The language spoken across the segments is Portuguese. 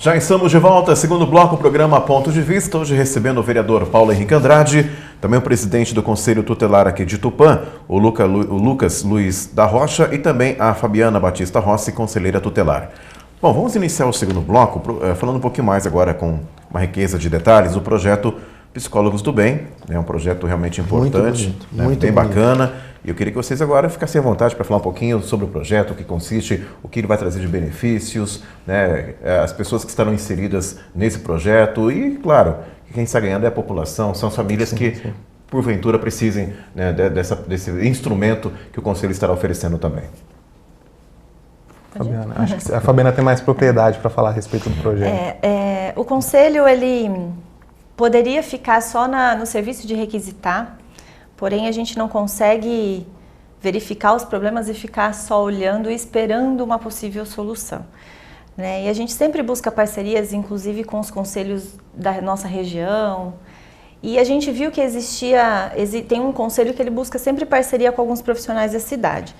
Já estamos de volta, segundo bloco, programa Ponto de Vista, hoje recebendo o vereador Paulo Henrique Andrade, também o presidente do Conselho Tutelar aqui de Tupã, o Lucas Luiz da Rocha, e também a Fabiana Batista Rossi, conselheira tutelar. Bom, vamos iniciar o segundo bloco, falando um pouquinho mais agora com uma riqueza de detalhes, o projeto Psicólogos do Bem, é um projeto realmente importante, muito bem bacana. E eu queria que vocês agora ficassem à vontade para falar um pouquinho sobre o projeto, o que consiste, o que ele vai trazer de benefícios, né, as pessoas que estarão inseridas nesse projeto e, claro, quem está ganhando é a população, são as famílias que, porventura, precisem, né, desse instrumento que o Conselho estará oferecendo também. Fabiana, acho que a Fabiana tem mais propriedade para falar a respeito do projeto. O Conselho, ele poderia ficar só no serviço de requisitar, porém a gente não consegue verificar os problemas e ficar só olhando e esperando uma possível solução, né? E a gente sempre busca parcerias, inclusive com os conselhos da nossa região, e a gente viu que tem um conselho que ele busca sempre parceria com alguns profissionais da cidade.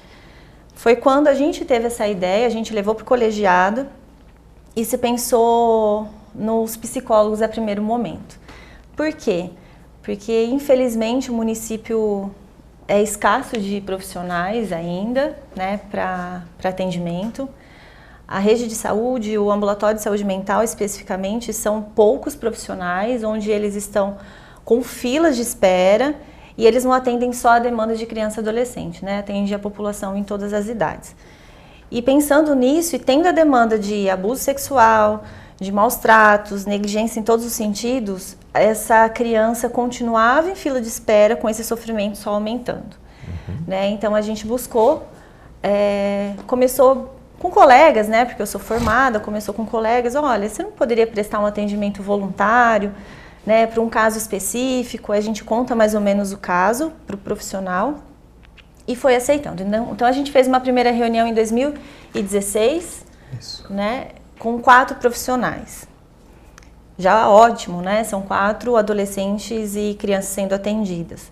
Foi quando a gente teve essa ideia, a gente levou para o colegiado e se pensou nos psicólogos a primeiro momento. Por quê? Porque, infelizmente, o município é escasso de profissionais ainda, né, para atendimento. A rede de saúde, o ambulatório de saúde mental especificamente, são poucos profissionais, onde eles estão com filas de espera e eles não atendem só a demanda de criança e adolescente, né, atende a população em todas as idades. E pensando nisso e tendo a demanda de abuso sexual, de maus tratos, negligência em todos os sentidos, essa criança continuava em fila de espera com esse sofrimento só aumentando. Né? Então a gente buscou, começou com colegas, né? Porque eu sou formada, começou com colegas, olha, você não poderia prestar um atendimento voluntário, né, para um caso específico? A gente conta mais ou menos o caso para o profissional e foi aceitando. Então a gente fez uma primeira reunião em 2016, né, com 4 profissionais. Já ótimo, né? São 4 adolescentes e crianças sendo atendidas.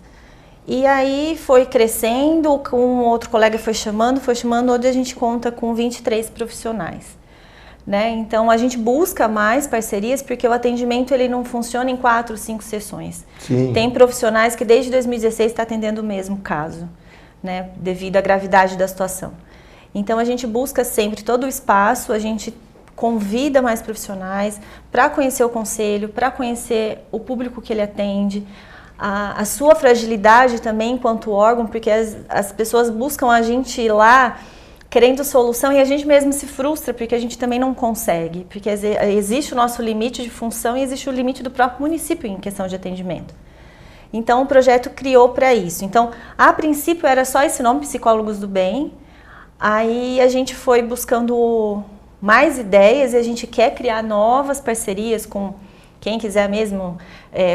E aí foi crescendo, com outro colega foi chamando, hoje a gente conta com 23 profissionais. Né? Então a gente busca mais parcerias porque o atendimento ele não funciona em 4, 5 sessões. Sim. Tem profissionais que desde 2016 está atendendo o mesmo caso, né? Devido à gravidade da situação. Então a gente busca sempre todo o espaço, a gente convida mais profissionais para conhecer o conselho, para conhecer o público que ele atende, a sua fragilidade também enquanto órgão, porque as pessoas buscam a gente lá querendo solução e a gente mesmo se frustra porque a gente também não consegue, porque existe o nosso limite de função e existe o limite do próprio município em questão de atendimento. Então o projeto criou para isso. Então, a princípio era só esse nome, Psicólogos do Bem, aí a gente foi buscando mais ideias e a gente quer criar novas parcerias com quem quiser mesmo,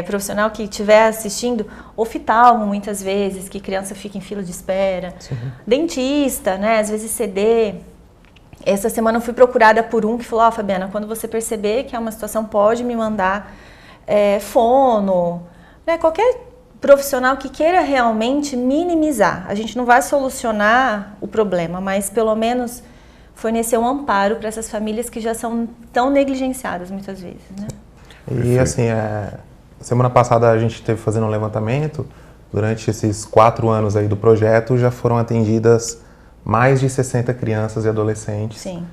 profissional que estiver assistindo, oftalmo muitas vezes, que criança fica em fila de espera, dentista, né, às vezes CD. Essa semana eu fui procurada por um que falou, Fabiana, quando você perceber que é uma situação, pode me mandar fono, né, qualquer profissional que queira realmente minimizar. A gente não vai solucionar o problema, mas pelo menos fornecer um amparo para essas famílias que já são tão negligenciadas muitas vezes, né? E assim, semana passada a gente esteve fazendo um levantamento, durante esses 4 anos aí do projeto já foram atendidas mais de 60 crianças e adolescentes. Sim.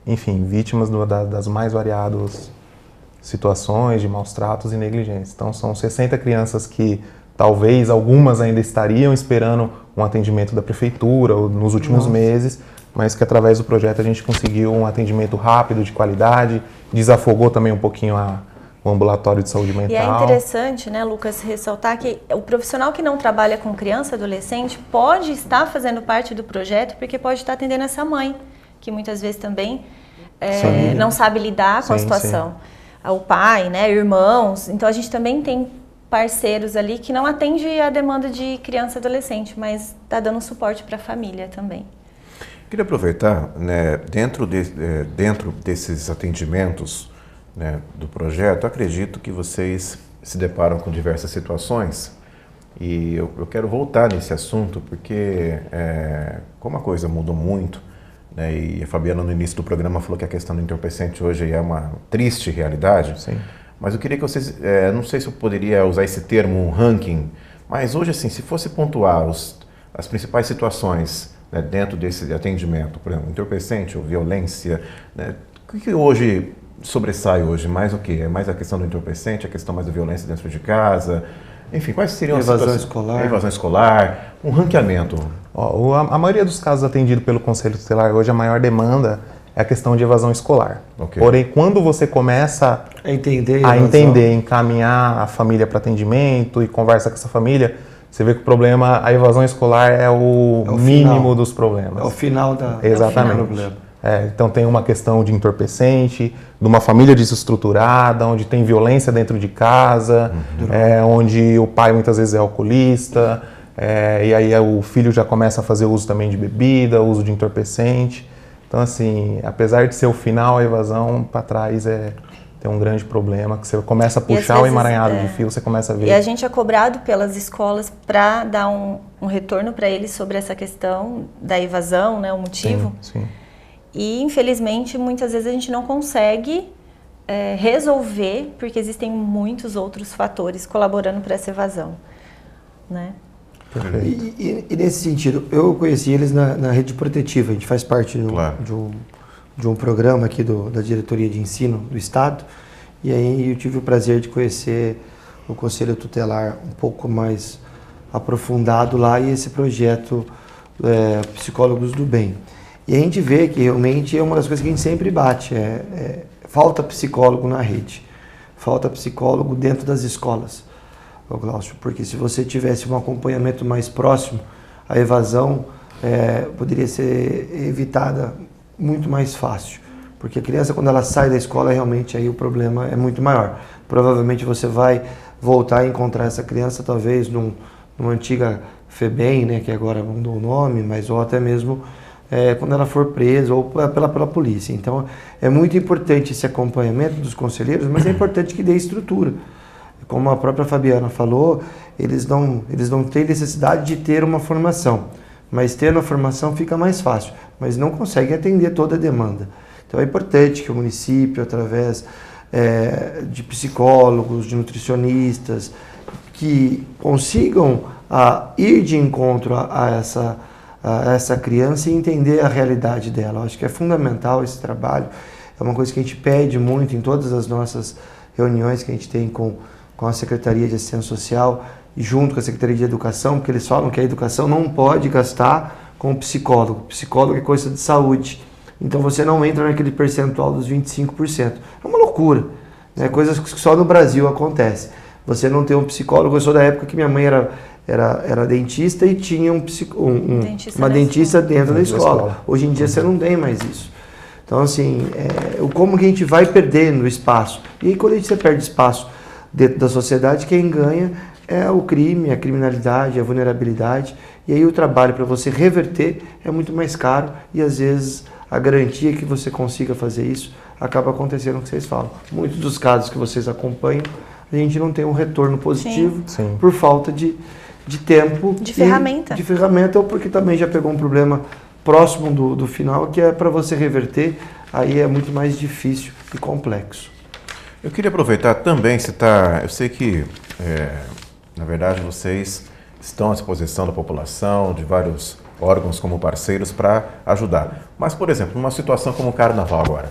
Enfim, vítimas das mais variadas situações de maus tratos e negligência. Então são 60 crianças que talvez algumas ainda estariam esperando um atendimento da prefeitura ou nos últimos meses, mas que através do projeto a gente conseguiu um atendimento rápido, de qualidade, desafogou também um pouquinho o ambulatório de saúde mental. E é interessante, né, Lucas, ressaltar que o profissional que não trabalha com criança e adolescente pode estar fazendo parte do projeto porque pode estar atendendo essa mãe, que muitas vezes também não sabe lidar com a situação. O pai, né, irmãos, então a gente também tem parceiros ali que não atende a demanda de criança e adolescente, mas está dando suporte para a família também. Queria aproveitar, né, dentro desses atendimentos, né, do projeto, acredito que vocês se deparam com diversas situações e eu quero voltar nesse assunto porque como a coisa mudou muito né? E a Fabiana no início do programa falou que a questão do entorpecente hoje é uma triste realidade. Sim. Mas eu queria que vocês, não sei se eu poderia usar esse termo, um ranking, mas hoje assim, se fosse pontuar as principais situações, né, dentro desse atendimento, por exemplo, entorpecente ou violência, né, o que hoje sobressai hoje? Mais o quê? É mais a questão do entorpecente, a questão mais da violência dentro de casa? Enfim, quais seriam as evasão escolar. Evasão escolar, um ranqueamento. A maioria dos casos atendidos pelo Conselho Tutelar hoje, a maior demanda é a questão de evasão escolar. Okay. Porém, quando você começa a entender, encaminhar a família para atendimento e conversa com essa família, você vê que o problema, a evasão escolar é o mínimo final dos problemas. É o final da Exatamente. do problema. Então tem uma questão de entorpecente, de uma família desestruturada, onde tem violência dentro de casa, onde o pai muitas vezes é alcoolista, e aí o filho já começa a fazer uso também de bebida, uso de entorpecente. Então assim, apesar de ser o final, a evasão para trás tem um grande problema, que você começa a puxar o emaranhado de fio, você começa a ver. E a gente é cobrado pelas escolas para dar um retorno para eles sobre essa questão da evasão, né, o motivo. Sim. E, infelizmente, muitas vezes a gente não consegue resolver, porque existem muitos outros fatores colaborando para essa evasão, né? Perfeito. E nesse sentido, eu conheci eles na rede protetiva, a gente faz parte de um programa aqui da Diretoria de Ensino do Estado, e aí eu tive o prazer de conhecer o Conselho Tutelar um pouco mais aprofundado lá e esse projeto Psicólogos do Bem. E a gente vê que realmente é uma das coisas que a gente sempre bate, falta psicólogo na rede, falta psicólogo dentro das escolas, Glaucio, porque se você tivesse um acompanhamento mais próximo, a evasão poderia ser evitada muito mais fácil, porque a criança quando ela sai da escola realmente aí o problema é muito maior. Provavelmente você vai voltar a encontrar essa criança talvez numa antiga FEBEM, né, que agora mudou o nome, mas ou até mesmo quando ela for presa ou pela polícia. Então, é muito importante esse acompanhamento dos conselheiros, mas é importante que dê estrutura. Como a própria Fabiana falou, eles não têm necessidade de ter uma formação, mas tendo a formação fica mais fácil, mas não conseguem atender toda a demanda. Então, é importante que o município, através de psicólogos, de nutricionistas, que consigam ir de encontro a essa criança e entender a realidade dela. Eu acho que é fundamental esse trabalho, é uma coisa que a gente pede muito em todas as nossas reuniões que a gente tem com a Secretaria de Assistência Social e junto com a Secretaria de Educação, porque eles falam que a educação não pode gastar com o psicólogo. Psicólogo é coisa de saúde, então você não entra naquele percentual dos 25%. É uma loucura, né? Coisas que só no Brasil acontece. Você não tem um psicólogo, eu sou da época que minha mãe era dentista e tinha uma dentista dentro da escola. Hoje em dia você não tem mais isso. Então, assim, como que a gente vai perdendo espaço? E aí, quando você perde espaço dentro da sociedade, quem ganha é o crime, a criminalidade, a vulnerabilidade. E aí o trabalho para você reverter é muito mais caro e, às vezes, a garantia que você consiga fazer isso acaba acontecendo o que vocês falam. Muitos dos casos que vocês acompanham, a gente não tem um retorno positivo por falta de tempo. De ferramenta. De ferramenta, ou porque também já pegou um problema próximo do final, que é para você reverter, aí é muito mais difícil e complexo. Eu queria aproveitar também, eu sei que, na verdade, vocês estão à disposição da população, de vários órgãos como parceiros para ajudar. Mas, por exemplo, numa situação como o Carnaval agora.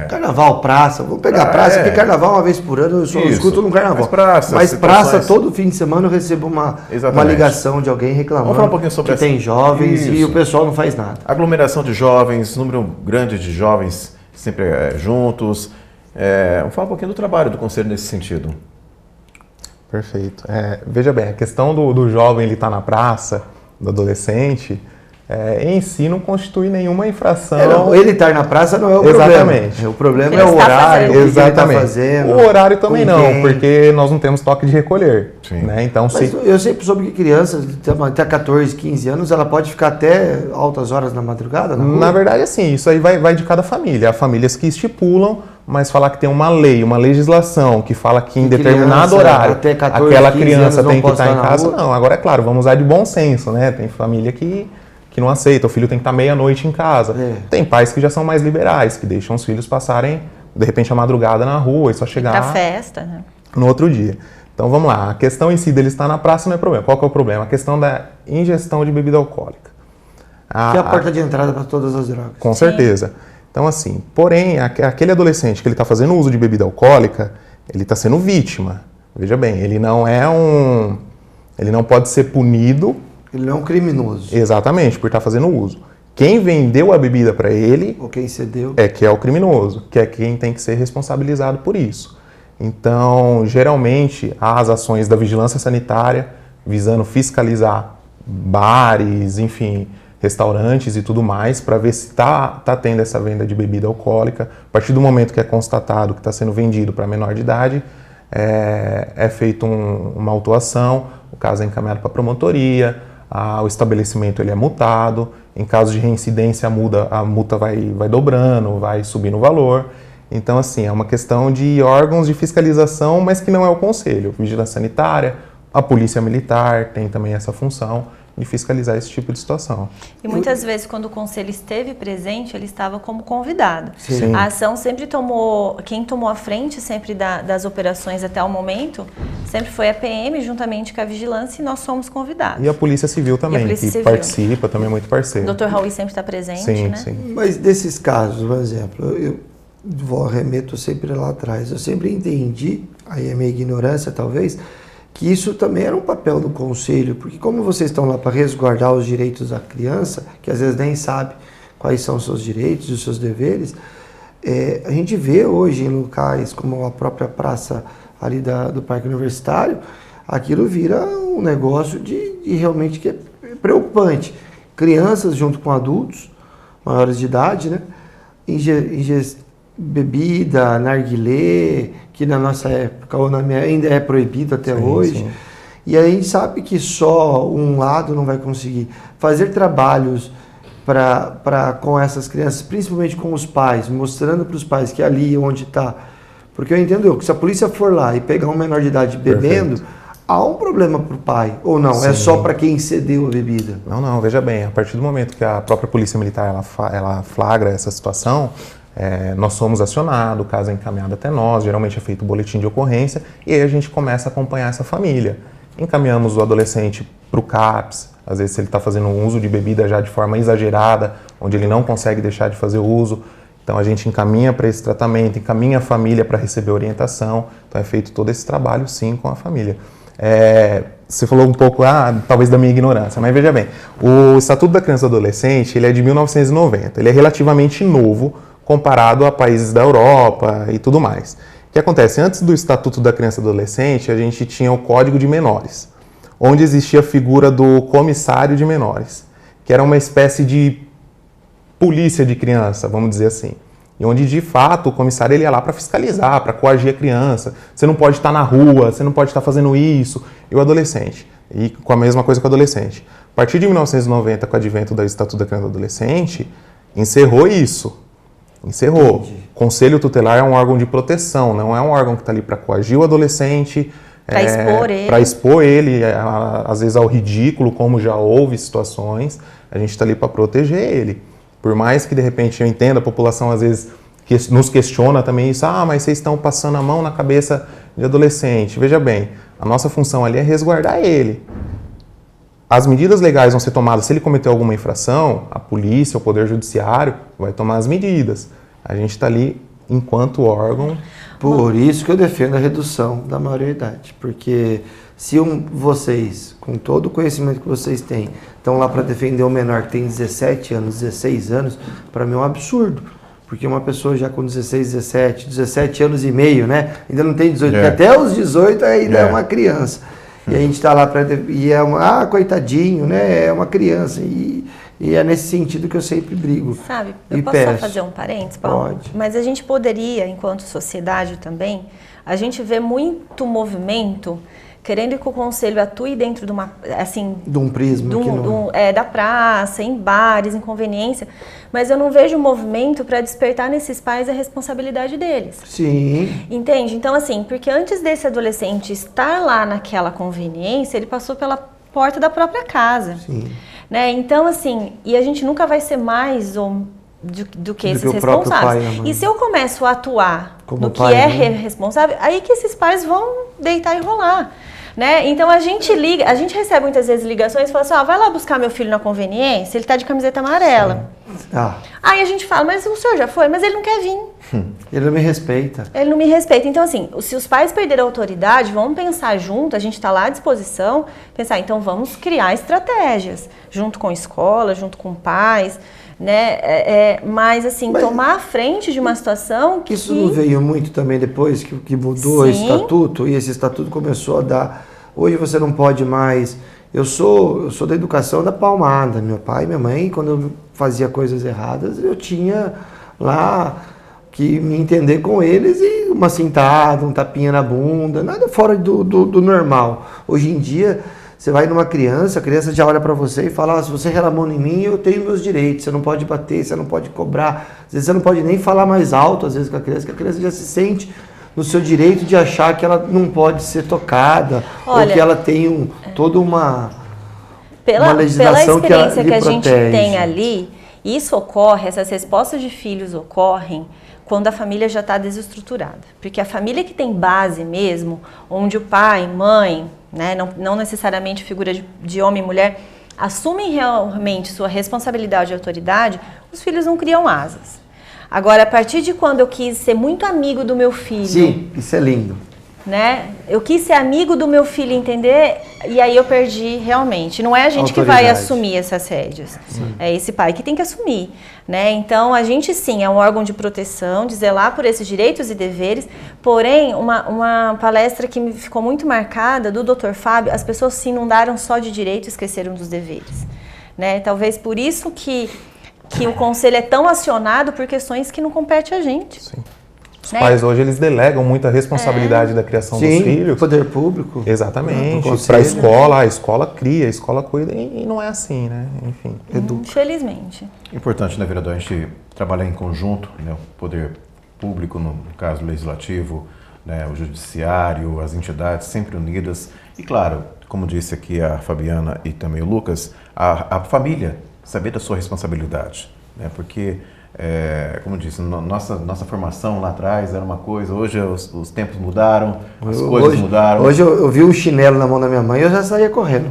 Carnaval, praça, vou pegar a praça, porque Carnaval uma vez por ano eu só escuto no Carnaval. Mas praça, todo fim de semana eu recebo uma ligação de alguém reclamando. Vamos falar um pouquinho sobre que tem jovens e o pessoal não faz nada. Aglomeração de jovens, número grande de jovens sempre juntos. Vamos falar um pouquinho do trabalho do Conselho nesse sentido. Perfeito. Veja bem, a questão do jovem ele estar na praça, do adolescente, em si não constitui nenhuma infração. Ele estar na praça não é o problema. Exatamente. O problema é o horário que ele está fazendo. O horário também não, porque nós não temos toque de recolher. Né? Então, mas eu sempre soube que criança até 14, 15 anos, ela pode ficar até altas horas na madrugada? Na verdade, assim, isso aí vai de cada família. Há famílias que estipulam, mas falar que tem uma lei, uma legislação que fala que em determinado horário até 14, aquela criança tem que estar em casa, rua. não. Agora, é claro, vamos usar de bom senso, né? Tem família que que não aceita, o filho tem que estar meia-noite em casa. Tem pais que já são mais liberais, que deixam os filhos passarem, de repente, a madrugada na rua e só chegar pra festa, né? No outro dia. Então vamos lá, a questão em si dele estar na praça não é problema. Qual que é o problema? A questão da ingestão de bebida alcoólica. Que é a porta de entrada para todas as drogas. Com certeza. Então assim, porém, aquele adolescente que ele está fazendo uso de bebida alcoólica, ele está sendo vítima. Veja bem, ele não pode ser punido. Ele não é um criminoso. Exatamente, por estar fazendo uso. Quem vendeu a bebida para ele... Ou quem cedeu. Que é o criminoso, que é quem tem que ser responsabilizado por isso. Então, geralmente, há as ações da vigilância sanitária visando fiscalizar bares, enfim, restaurantes e tudo mais, para ver se está tendo essa venda de bebida alcoólica. A partir do momento que é constatado que está sendo vendido para menor de idade, é feita uma autuação, o caso é encaminhado para a promotoria, o estabelecimento ele é multado, em caso de reincidência a multa vai dobrando, vai subindo o valor. Então, assim, é uma questão de órgãos de fiscalização, mas que não é o Conselho. Vigilância Sanitária, a Polícia Militar tem também essa função de fiscalizar esse tipo de situação. E muitas vezes, quando o Conselho esteve presente, ele estava como convidado. Sim. A ação sempre quem tomou a frente sempre das operações até o momento, sempre foi a PM, juntamente com a Vigilância, e nós somos convidados. E a Polícia Civil também, participa, também é muito parceiro. O Dr. Raul sempre está presente, sim, né? Sim. Mas desses casos, por exemplo, eu remeto sempre lá atrás, eu sempre entendi, aí é minha ignorância talvez, que isso também era um papel do Conselho, porque como vocês estão lá para resguardar os direitos da criança, que às vezes nem sabe quais são os seus direitos e os seus deveres, a gente vê hoje em locais como a própria praça ali do Parque Universitário, aquilo vira um negócio de realmente que é preocupante. Crianças junto com adultos, maiores de idade, né? Bebida, narguilé, que na nossa época ou na minha ainda é proibido até hoje. Sim. E aí a gente sabe que só um lado não vai conseguir fazer trabalhos com essas crianças, principalmente com os pais, mostrando para os pais que ali onde está. Porque eu entendo que se a polícia for lá e pegar um menor de idade bebendo, há um problema para o pai, ou não? Sim. É só para quem cedeu a bebida? Não, veja bem, a partir do momento que a própria Polícia Militar ela flagra essa situação, nós somos acionados, o caso é encaminhado até nós, geralmente é feito o boletim de ocorrência e aí a gente começa a acompanhar essa família. Encaminhamos o adolescente para o CAPS, às vezes ele está fazendo um uso de bebida já de forma exagerada, onde ele não consegue deixar de fazer uso, então a gente encaminha para esse tratamento, encaminha a família para receber orientação, então é feito todo esse trabalho sim com a família. Você falou um pouco, talvez da minha ignorância, mas veja bem, o Estatuto da Criança e do Adolescente ele é de 1990, ele é relativamente novo, comparado a países da Europa e tudo mais. O que acontece? Antes do Estatuto da Criança e do Adolescente, a gente tinha o Código de Menores, onde existia a figura do comissário de menores, que era uma espécie de polícia de criança, vamos dizer assim. E onde, de fato, o comissário ele ia lá para fiscalizar, para coagir a criança. Você não pode estar na rua, você não pode estar fazendo isso. E o adolescente, e com a mesma coisa com o adolescente. A partir de 1990, com o advento do Estatuto da Criança e do Adolescente, encerrou isso. Encerrou. Entendi. Conselho tutelar é um órgão de proteção, não é um órgão que está ali para coagir o adolescente, para expor ele, às vezes ao ridículo, como já houve situações, a gente está ali para proteger ele. Por mais que de repente eu entenda, a população às vezes nos questiona também isso, mas vocês estão passando a mão na cabeça de adolescente. Veja bem, a nossa função ali é resguardar ele. As medidas legais vão ser tomadas, se ele cometeu alguma infração, a polícia, o poder judiciário vai tomar as medidas. A gente está ali enquanto órgão. Por isso que eu defendo a redução da maioridade, porque se vocês, com todo o conhecimento que vocês têm, estão lá para defender um menor que tem 17 anos, 16 anos, para mim é um absurdo. Porque uma pessoa já com 16, 17 anos e meio, né? Ainda não tem 18, porque até os 18 ainda é uma criança. E a gente está lá para... E é coitadinho, né? É uma criança. E é nesse sentido que eu sempre brigo. Sabe, eu posso só fazer um parênteses, Paulo? Pode. Mas a gente poderia, enquanto sociedade também, a gente vê muito movimento querendo que o Conselho atue dentro de uma... assim, de um prisma. Da praça, em bares, em conveniência. Mas eu não vejo movimento para despertar nesses pais a responsabilidade deles. Sim. Entende? Então, assim, porque antes desse adolescente estar lá naquela conveniência, ele passou pela porta da própria casa. Sim. né? Então, assim, e a gente nunca vai ser mais do que esses responsáveis. E se eu começo a atuar no que é responsável, aí que esses pais vão deitar e rolar. Né? Então a gente recebe muitas vezes ligações e fala assim, vai lá buscar meu filho na conveniência, ele tá de camiseta amarela. Aí a gente fala, mas o senhor já foi? Mas ele não quer vir. Ele não me respeita. Ele não me respeita. Então assim, se os pais perderem a autoridade, vamos pensar junto, a gente está lá à disposição, pensar, então vamos criar estratégias, junto com a escola, junto com pais, né? Mas assim, tomar a frente de uma situação que... Isso não veio muito também depois que mudou o estatuto, e esse estatuto começou a dar... Hoje você não pode mais... Eu sou da educação da palmada. Meu pai e minha mãe, quando eu fazia coisas erradas, eu tinha lá que me entender com eles e uma cintada, um tapinha na bunda, nada fora do normal. Hoje em dia... Você vai numa criança, a criança já olha para você e fala, se você relamou em mim, eu tenho meus direitos, você não pode bater, você não pode cobrar. Às vezes você não pode nem falar mais alto, às vezes com a criança, que a criança já se sente no seu direito de achar que ela não pode ser tocada, ou que ela tem toda uma legislação que ela lhe protege. Pela experiência que a gente tem ali, isso ocorre, essas respostas de filhos ocorrem quando a família já está desestruturada. Porque a família que tem base mesmo, onde o pai, mãe, né, não necessariamente figura de homem e mulher, assumem realmente sua responsabilidade e autoridade, os filhos não criam asas. Agora, a partir de quando eu quis ser muito amigo do meu filho... Sim, isso é lindo. Né? Eu quis ser amigo do meu filho, entender, e aí eu perdi realmente. Não é a gente que vai assumir essas rédeas, é esse pai que tem que assumir, né? Então a gente sim é um órgão de proteção, de zelar por esses direitos e deveres, porém uma palestra que me ficou muito marcada do Dr. Fábio, as pessoas se inundaram só de direitos e esqueceram dos deveres, né? Talvez por isso que o conselho é tão acionado por questões que não competem a gente. Sim. Os pais hoje, eles delegam muita responsabilidade da criação dos filhos. Poder público. Exatamente. Para a escola cria, a escola cuida e não é assim, né? Enfim, educa. Infelizmente. Importante, né, vereador, a gente trabalhar em conjunto, né, o poder público, no caso legislativo, né, o judiciário, as entidades sempre unidas. E claro, como disse aqui a Fabiana e também o Lucas, a família saber da sua responsabilidade, né, porque... como disse, nossa formação lá atrás era uma coisa, hoje os tempos mudaram, as coisas mudaram. Hoje eu vi um chinelo na mão da minha mãe e eu já saía correndo.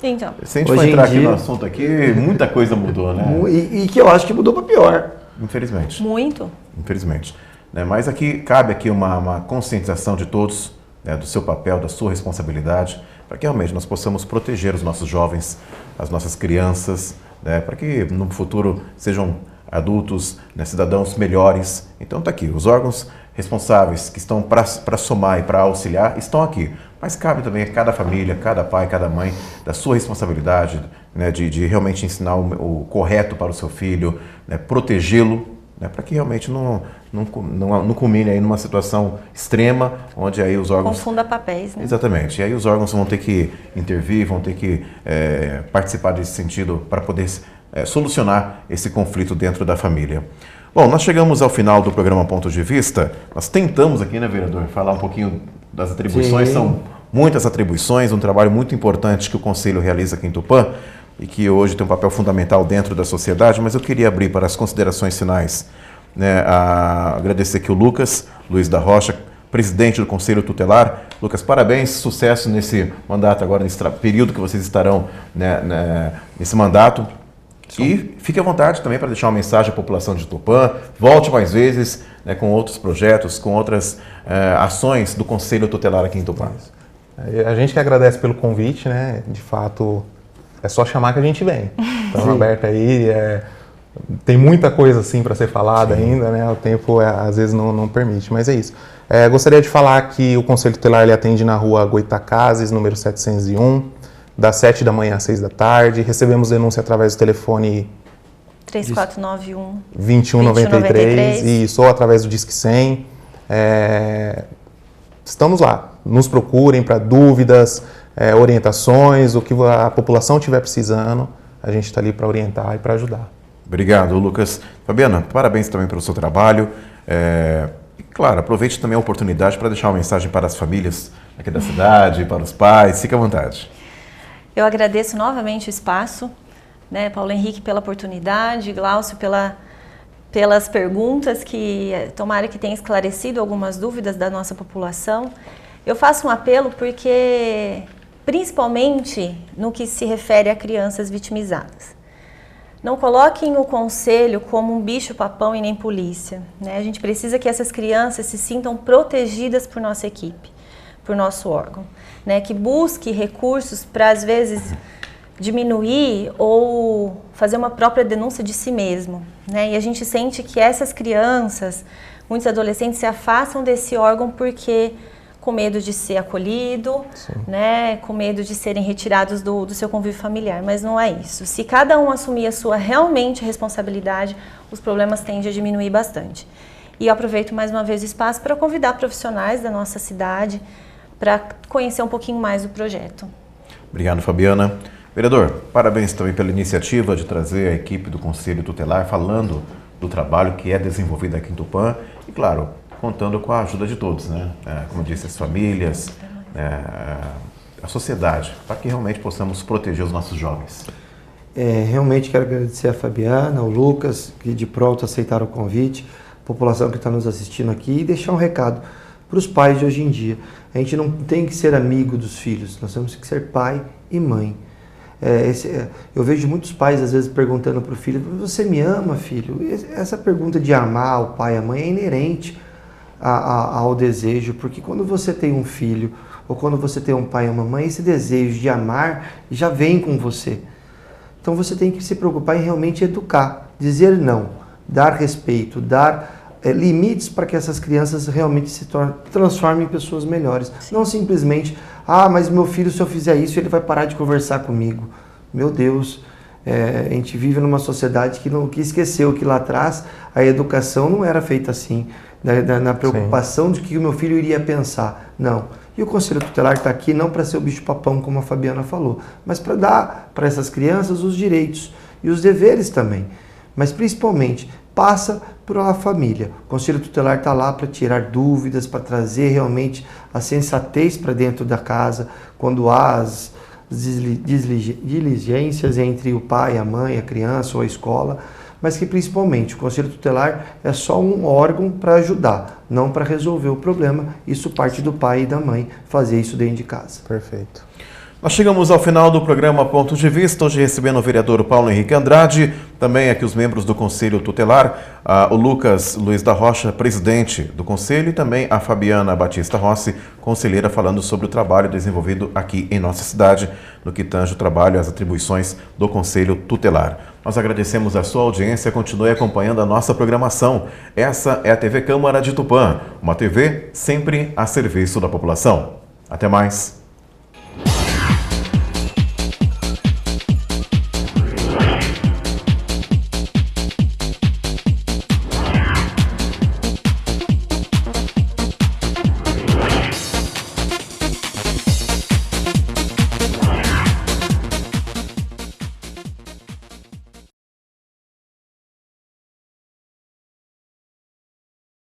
Então. Se a gente for entrar aqui no assunto aqui, muita coisa mudou, né? E que eu acho que mudou para pior. Infelizmente. Muito. Infelizmente. Né? Mas cabe aqui uma conscientização de todos, né, do seu papel, da sua responsabilidade, para que realmente nós possamos proteger os nossos jovens, as nossas crianças, né, para que no futuro sejam adultos, né, cidadãos melhores. Então está aqui, os órgãos responsáveis que estão para somar e para auxiliar estão aqui. Mas cabe também a cada família, cada pai, cada mãe, da sua responsabilidade, né, de realmente ensinar o correto para o seu filho, né, protegê-lo, né, para que realmente não culmine aí numa situação extrema, onde aí os órgãos... Confunda papéis, né? Exatamente. E aí os órgãos vão ter que intervir, vão ter que participar desse sentido para poder solucionar esse conflito dentro da família. Bom, nós chegamos ao final do programa Ponto de Vista. Nós tentamos aqui, né, vereador, falar um pouquinho das atribuições. Sim. São muitas atribuições, um trabalho muito importante que o Conselho realiza aqui em Tupã e que hoje tem um papel fundamental dentro da sociedade, mas eu queria abrir para as considerações finais, né, agradecer aqui o Lucas Luiz da Rocha, presidente do Conselho Tutelar. Lucas, parabéns, sucesso nesse mandato agora, nesse período que vocês estarão, né, nesse mandato. E fique à vontade também para deixar uma mensagem à população de Tupã. Volte mais vezes, né, com outros projetos, com outras ações do Conselho Tutelar aqui em Tupã. A gente que agradece pelo convite, né? De fato, é só chamar que a gente vem. Estamos abertos aí. Tem muita coisa assim para ser falada ainda, né? O tempo às vezes não permite, mas é isso. Gostaria de falar que o Conselho Tutelar ele atende na rua Goitacazes, número 701. Das 7 da manhã às 6 da tarde. Recebemos denúncia através do telefone 3491 2193 ou através do Disque 100. Estamos lá. Nos procurem para dúvidas, orientações, o que a população estiver precisando. A gente está ali para orientar e para ajudar. Obrigado, Lucas. Fabiana, parabéns também pelo seu trabalho. E, claro, aproveite também a oportunidade para deixar uma mensagem para as famílias aqui da cidade, para os pais. Fique à vontade. Eu agradeço novamente o espaço, né? Paulo Henrique pela oportunidade, Glaucio pelas perguntas que tomara que tenha esclarecido algumas dúvidas da nossa população. Eu faço um apelo porque, principalmente no que se refere a crianças vitimizadas, não coloquem o conselho como um bicho-papão e nem polícia, né? A gente precisa que essas crianças se sintam protegidas por nossa equipe, por nosso órgão, né? Que busque recursos para, às vezes, diminuir ou fazer uma própria denúncia de si mesmo, né? E a gente sente que essas crianças, muitos adolescentes se afastam desse órgão porque com medo de ser acolhido, né? Com medo de serem retirados do seu convívio familiar, mas não é isso. Se cada um assumir a sua realmente responsabilidade, os problemas tendem a diminuir bastante. E eu aproveito mais uma vez o espaço para convidar profissionais da nossa cidade para conhecer um pouquinho mais do projeto. Obrigado, Fabiana. Vereador, parabéns também pela iniciativa de trazer a equipe do Conselho Tutelar falando do trabalho que é desenvolvido aqui em Tupã e, claro, contando com a ajuda de todos, né? Como disse, as famílias, a sociedade, para que realmente possamos proteger os nossos jovens. Realmente quero agradecer a Fabiana, ao Lucas, que de pronto aceitaram o convite, a população que está nos assistindo aqui e deixar um recado para os pais de hoje em dia. A gente não tem que ser amigo dos filhos, nós temos que ser pai e mãe. Eu vejo muitos pais às vezes perguntando para o filho: você me ama, filho? Essa pergunta de amar o pai e a mãe é inerente ao desejo, porque quando você tem um filho ou quando você tem um pai e uma mãe, esse desejo de amar já vem com você. Então você tem que se preocupar em realmente educar, dizer não, dar respeito, dar limites para que essas crianças realmente se transformem em pessoas melhores. Sim. Não simplesmente, mas meu filho, se eu fizer isso, ele vai parar de conversar comigo. Meu Deus, a gente vive numa sociedade que esqueceu que lá atrás a educação não era feita assim, na preocupação de que o meu filho iria pensar. Não. E o Conselho Tutelar está aqui não para ser o bicho-papão, como a Fabiana falou, mas para dar para essas crianças os direitos e os deveres também. Mas principalmente, passa por uma família. O Conselho Tutelar está lá para tirar dúvidas, para trazer realmente a sensatez para dentro da casa, quando há as diligências entre o pai, a mãe, a criança ou a escola, mas que principalmente o Conselho Tutelar é só um órgão para ajudar, não para resolver o problema. Isso parte do pai e da mãe, fazer isso dentro de casa. Perfeito. Nós chegamos ao final do programa Pontos de Vista, hoje recebendo o vereador Paulo Henrique Andrade, também aqui os membros do Conselho Tutelar, o Lucas Luiz da Rocha, presidente do Conselho, e também a Fabiana Batista Rossi, conselheira, falando sobre o trabalho desenvolvido aqui em nossa cidade, no que tange o trabalho e as atribuições do Conselho Tutelar. Nós agradecemos a sua audiência, continue acompanhando a nossa programação. Essa é a TV Câmara de Tupã, uma TV sempre a serviço da população. Até mais.